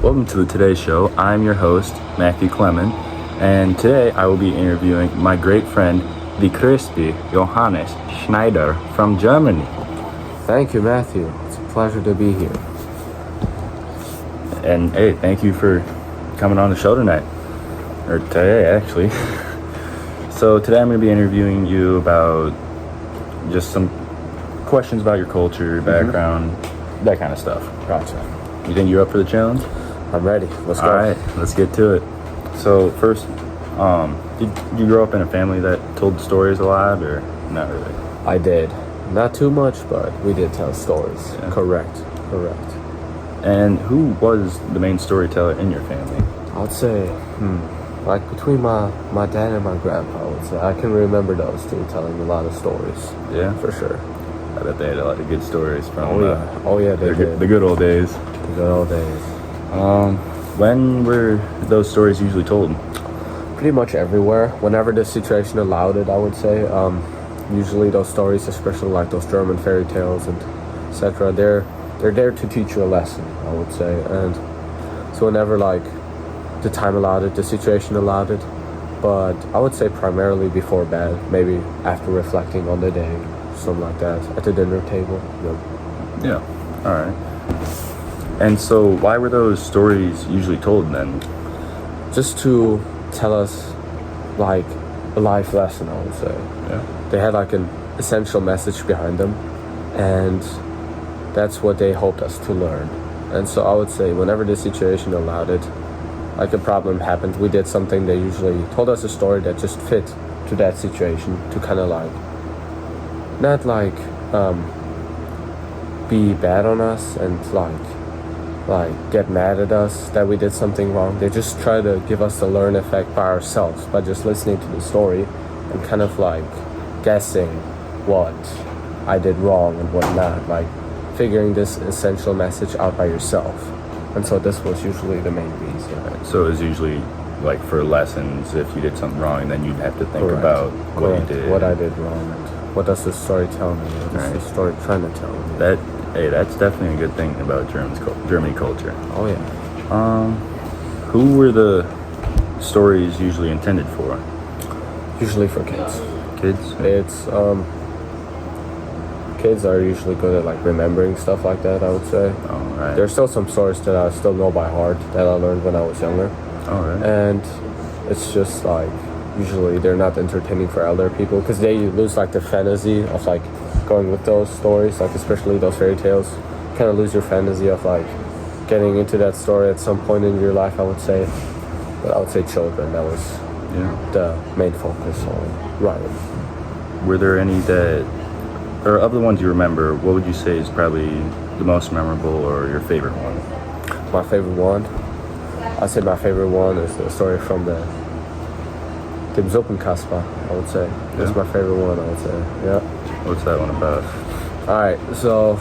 Welcome to today's show. I'm your host, Matthew Clement, and today I will be interviewing my great friend, the crispy Johannes Schneider from Germany. Thank you, Matthew. It's a pleasure to be here. And hey, thank you for coming on the show tonight, or today actually. So today I'm going to be interviewing you about just some questions about your culture, your background, that kind of stuff. Gotcha. You think you're up for the challenge? I'm ready. Let's go. All right, let's get to it. So first, did you grow up in a family that told stories a lot, or not really? I did. Not too much, but we did tell stories. Yeah. Correct. And who was the main storyteller in your family? I'd say, like between my dad and my grandpa, I would say. I can remember those two telling a lot of stories. Yeah, For sure. I bet they had a lot of good stories from They did. the good old days. The good old days. When were those stories usually told? Pretty much everywhere. Whenever the situation allowed it, I would say. Usually those stories, especially like those German fairy tales and etc., they're there to teach you a lesson, I would say. And so whenever like the time allowed it, the situation allowed it, but I would say primarily before bed, maybe after reflecting on the day, something like that, at the dinner table. Yep. Yeah, all right. And so why were those stories usually told then? Just to tell us like a life lesson, I would say. Yeah. They had like an essential message behind them, and that's what they hoped us to learn. And so I would say whenever the situation allowed it, like a problem happened, we did something, they usually told us a story that just fit to that situation, to kind of like not like be bad on us and like get mad at us that we did something wrong. They just try to give us the learn effect by ourselves, by just listening to the story and kind of like guessing what I did wrong and what not, like figuring this essential message out by yourself. And so this was usually the main reason. Right. So it was usually like for lessons, if you did something wrong, then you'd have to think Correct. about what you did. What I did wrong, and what does the story tell me? What is the story trying to tell me? That's definitely a good thing about Germany culture. Oh yeah. Who were the stories usually intended for? Usually for kids. Kids? It's kids are usually good at like remembering stuff like that, I would say. All right. There's still some stories that I still know by heart that I learned when I was younger. All right. And it's just like usually they're not entertaining for elder people because they lose like the fantasy of like going with those stories, like especially those fairy tales. Kind of lose your fantasy of like getting into that story at some point in your life, I would say. But I would say children, that was the main focus on writing. Were there any or of the ones you remember, what would you say is probably the most memorable or your favorite one? My favorite one? I'd say my favorite one is the story from the Dem Suppenkasper, I would say. That's my favorite one, I would say. Yeah. What's that one about? Alright, so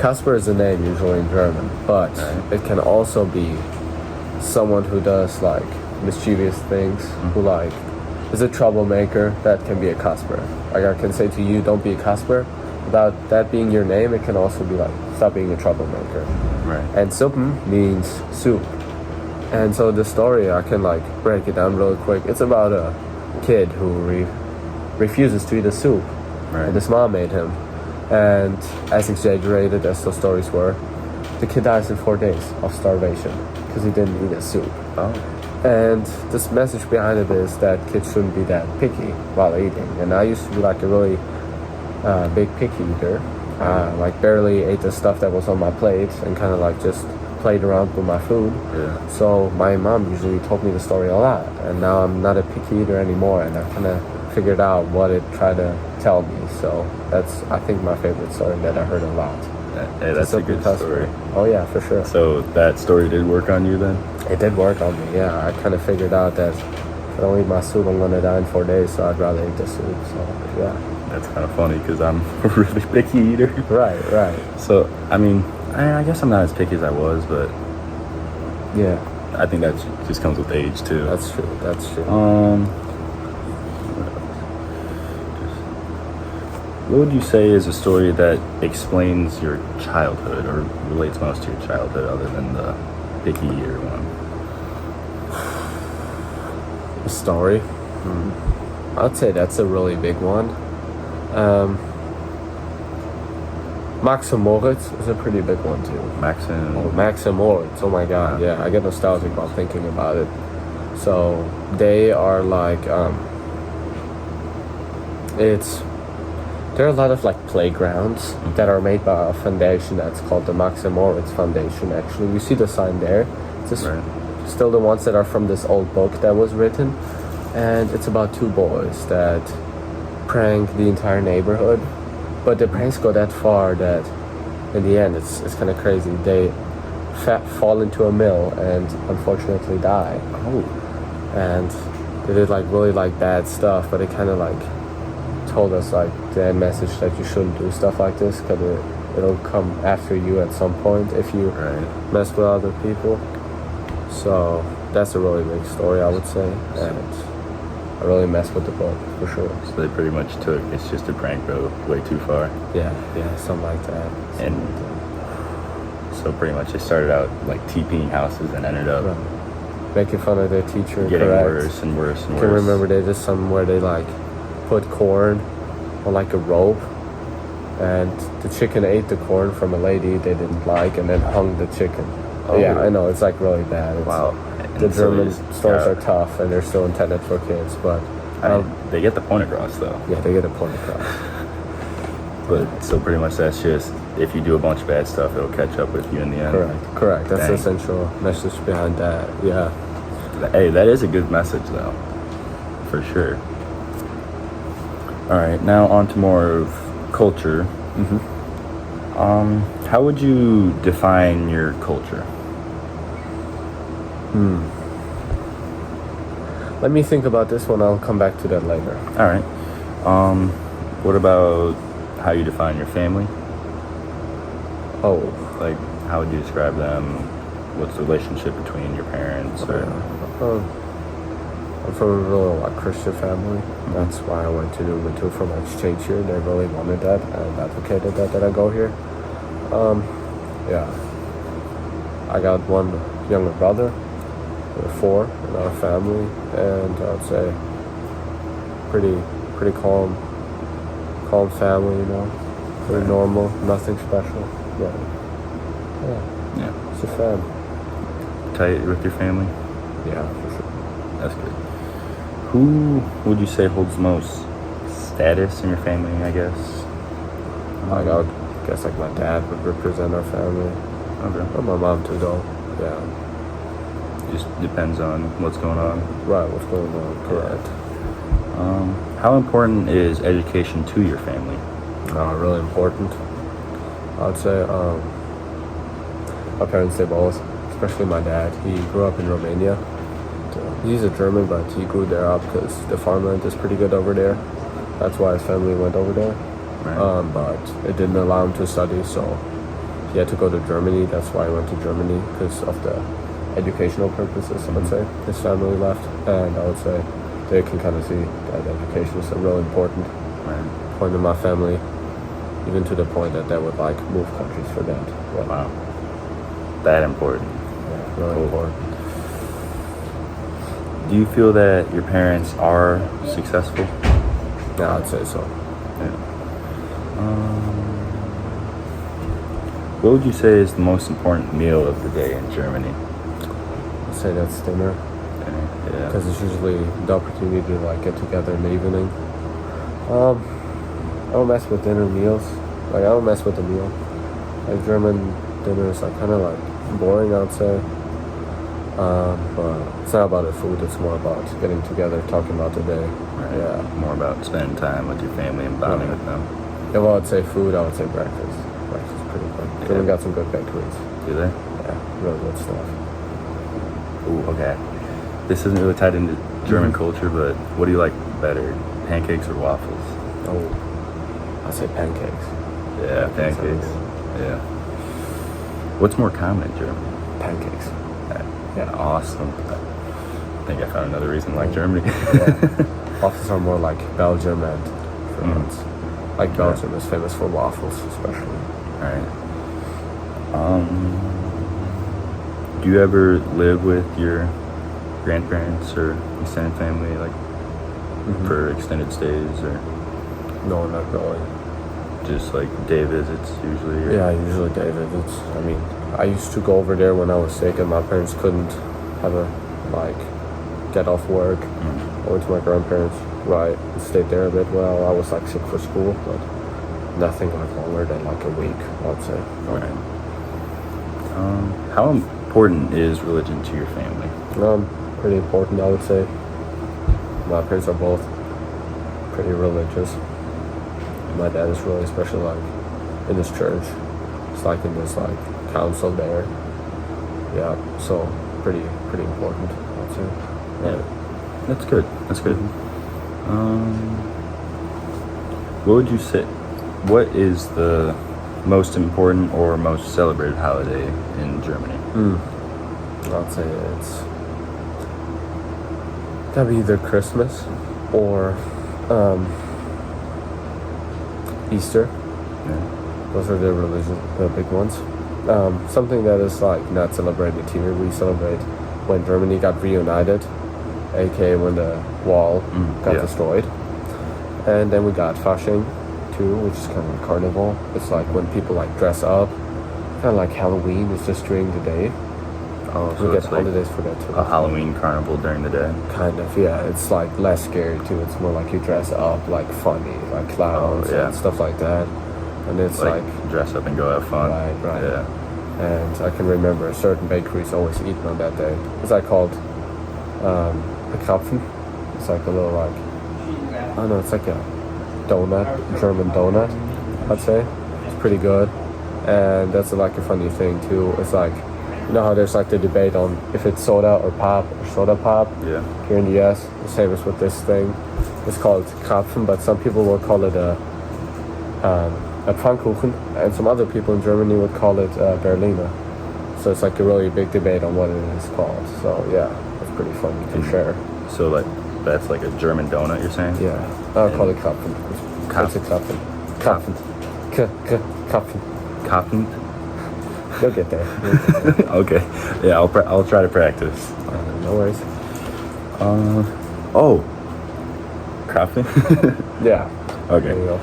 Kasper is a name usually in German, but it can also be someone who does like mischievous things, who like is a troublemaker. That can be a Kasper. Like I can say to you, don't be a Kasper. Without that being your name, it can also be like, stop being a troublemaker. Right. And Suppen means soup. And so the story, I can like break it down really quick. It's about a kid who refuses to eat a soup. Right. And his mom made him. And as exaggerated as those stories were, the kid dies in 4 days of starvation because he didn't eat a soup. Oh. And this message behind it is that kids shouldn't be that picky while eating. And I used to be like a really big picky eater. Like barely ate the stuff that was on my plate and kind of like just played around with my food. Yeah. So my mom usually told me the story a lot. And now I'm not a picky eater anymore. And I kind of figured out what it tried to tell me. So that's, I think, my favorite story that I heard a lot. Hey, that's a good story. Oh yeah, for sure. So that story did work on you then? It did work on me, yeah. I kind of figured out that if I don't eat my soup, I'm going to die in 4 days, so I'd rather eat the soup, so yeah. That's kind of funny because I'm a really picky eater. Right. So, I mean, I guess I'm not as picky as I was, but yeah. I think that just comes with age too. That's true. What would you say is a story that explains your childhood or relates most to your childhood other than the pick a year one. A story. I'd say that's a really big one. Max and Moritz is a pretty big one too. Max and Moritz. Oh my god, yeah. I get nostalgic while thinking about it. So they are like there are a lot of like playgrounds that are made by a foundation that's called the Max and Moritz Foundation. Actually, you see the sign there. It's just still the ones that are from this old book that was written, and it's about two boys that prank the entire neighborhood. But the pranks go that far that in the end it's kind of crazy. They fall into a mill and unfortunately die. Oh. And they did like really like bad stuff, but it kind of like told us like the end message that you shouldn't do stuff like this because it'll come after you at some point if you mess with other people. So that's a really big story, I would say, and I really messed with the book for sure. So they pretty much took It's Just a Prank Bro way too far. Yeah, something like that. So pretty much they started out like TPing houses and ended up making fun of their teacher. Getting worse and worse and worse. I can remember they did something where they like put corn on like a rope, and the chicken ate the corn from a lady they didn't like and then hung the chicken. Oh, yeah, I know, it's like really bad. Wow. The German stories are tough and they're still intended for kids, but they get the point across though. Yeah, they get the point across. But so pretty much that's just, if you do a bunch of bad stuff, it'll catch up with you in the end. Correct. That's the essential message behind that. Yeah. Hey, that is a good message though, for sure. All right, now on to more of culture. How would you define your culture? Let me think about this one. I'll come back to that later. All right. What about how you define your family? Oh. Like, how would you describe them? What's the relationship between your parents? I'm from a really Christian family. That's why I went to Newman too for my exchange here. They really wanted that and advocated that I go here. Yeah. I got one younger brother. We're four in our family, and I'd say pretty calm family, you know, pretty normal, nothing special. Yeah. It's a fam. Tight with your family? Yeah, for sure. That's good. Who would you say holds the most status in your family, I guess? I guess like my dad would represent our family. Okay. Or my mom too, though. Yeah. Just depends on what's going on. Right, what's going on, correct. How important is education to your family? Really important. I'd say my parents, they both, especially my dad, he grew up in Romania. He's a German, but he grew there up because the farmland is pretty good over there. That's why his family went over there. Right. But it didn't allow him to study, so he had to go to Germany. That's why he went to Germany, because of the educational purposes, I would say. His family left, and I would say they can kind of see that education is really important point in my family, even to the point that they would like move countries for that. Yeah. Wow. That important. Yeah, really important. Do you feel that your parents are successful? Yeah, I'd say so. Yeah. What would you say is the most important meal of the day in Germany? I'd say that's dinner. Yeah. Because it's usually the opportunity to like get together in the evening. I don't mess with dinner meals. Like I don't mess with the meal. Like German dinners are kind of like boring, I would say. But it's not about the food. It's more about getting together, talking about the day. Right. Yeah. More about spending time with your family and bonding with them. If I would say food, I would say breakfast. Breakfast is pretty good. Yeah. Germany got some good bakeries. Do they? Yeah, really good stuff. Ooh, okay. This isn't really tied into German culture, but what do you like better, pancakes or waffles? Oh, I'd say pancakes. Yeah, pancakes. Yeah. What's more common in Germany? Pancakes. Yeah, awesome. I think I found another reason to like Germany. Waffles are more like Belgium and France. Like Belgium is famous for waffles, especially. Right. Do you ever live with your grandparents or extended family, like for extended stays, or No, not really. just like day visits usually? Or? Yeah, usually day visits. I mean, I used to go over there when I was sick and my parents couldn't have a, like, get off work. I went to my grandparents, right, and stayed there a bit while I was, like, sick for school, but nothing, like, longer than, like, a week, I'd say. Right. How important is religion to your family? Pretty important, I would say. My parents are both pretty religious. My dad is really special, like, in his church. It's like in this, like, council there. Yeah, so pretty important, I'd say. Yeah, that's good. That's good. What would you say? What is the most important or most celebrated holiday in Germany? I'd say it's gotta be either Christmas or Easter. Yeah. Those are the big ones. Something that is like not celebrated here. We celebrate when Germany got reunited, aka when the wall got destroyed. And then we got Fasching too, which is kind of like carnival. It's like when people like dress up, kind of like Halloween. It's just during the day. Oh, so we get it's like holidays for that too. a Halloween carnival during the day. Kind of, yeah. It's like less scary too. It's more like you dress up like funny, like clowns and stuff like that. And it's like dress up and go have fun. Right. Yeah. And I can remember certain bakeries always eating on that day. It's like called a Krapfen. It's like a little like, I don't know, it's like a donut, German donut, I'd say. It's pretty good. And that's like a funny thing too. It's like, you know how there's like the debate on if it's soda or pop or soda pop? Yeah. Here in the US, the same as with this thing. It's called Krapfen, but some people will call it a Pfannkuchen, and some other people in Germany would call it Berliner. So it's like a really big debate on what it is called. So yeah, it's pretty funny to share. So like that's like a German donut, you're saying? Yeah, I'll call it Krapfen. It's a Krapfen. Krapfen. Krapfen. Cotton? You'll get there. Okay. Yeah, I'll try to practice. No worries. Oh. Coffee? Yeah. Okay. There you go.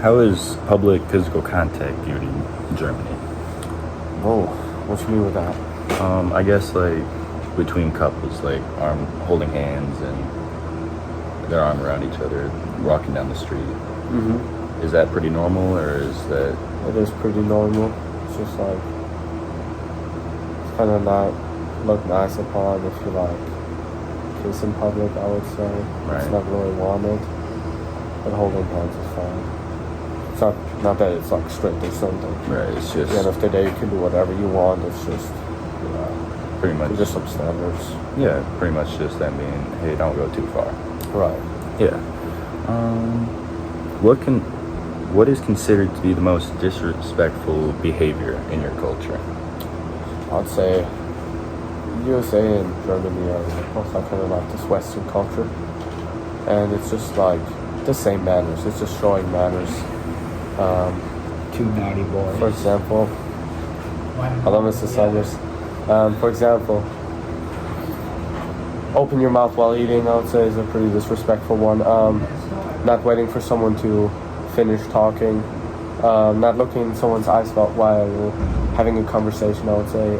How is public physical contact viewed in Germany? Whoa, what you mean with that? I guess like between couples, like holding hands and their arm around each other, walking down the street. Is that pretty normal, or is that? It is pretty normal. It's just like it's kind of not looked nice upon if you like kiss in public, I would say. Right. It's not really wanted, but holding hands is fine. It's not that it's like strict or something. Right. It's At just the end of the day, you can do whatever you want. It's just pretty much just some standards. Yeah, pretty much just them being, hey, don't go too far. Right. Yeah. What is considered to be the most disrespectful behavior in your culture? I'd say USA and Germany are both like kind of like this Western culture, and it's just like the same manners. It's just showing manners. Two naughty boys. For example, hello, Mr. Sanders. For example, open your mouth while eating, I would say, is a pretty disrespectful one. Not waiting for someone to finish talking. Not looking in someone's eyes while you're having a conversation, I would say.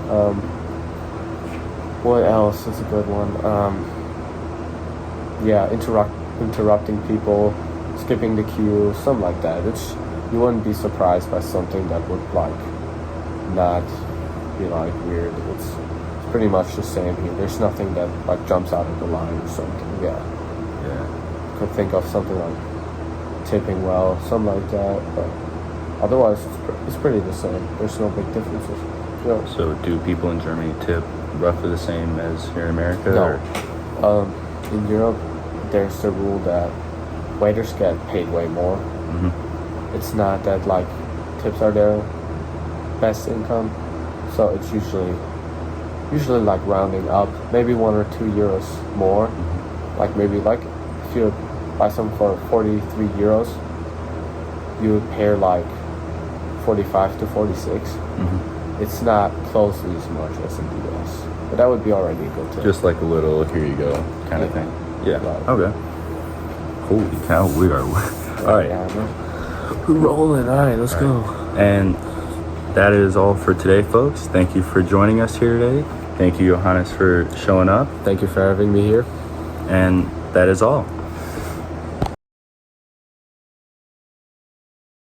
What else is a good one? Interrupting people, skipping the queue, something like that. You wouldn't be surprised by something that would like not be like weird. It's pretty much the same here. There's nothing that like jumps out of the line or something. Yeah. Could think of something like tipping well, something like that. But otherwise, it's pretty the same. There's no big differences. Yeah. So do people in Germany tip roughly the same as here in America? No. Or? In Europe, there's the rule that waiters get paid way more. It's not that like tips are their best income, so it's usually like rounding up, maybe €1 or €2 more, like maybe like if you buy something for 43 euros, you would pay like 45 to 46. It's not closely as much as in the US, but that would be already a good tip. Just like a little, here you go, kind of Yeah. thing. Yeah. Right. Okay. Holy cow, we are. All right. Yeah, I know. We're rolling. All right, let's go. And that is all for today, folks. Thank you for joining us here today. Thank you, Johannes, for showing up. Thank you for having me here. And that is all.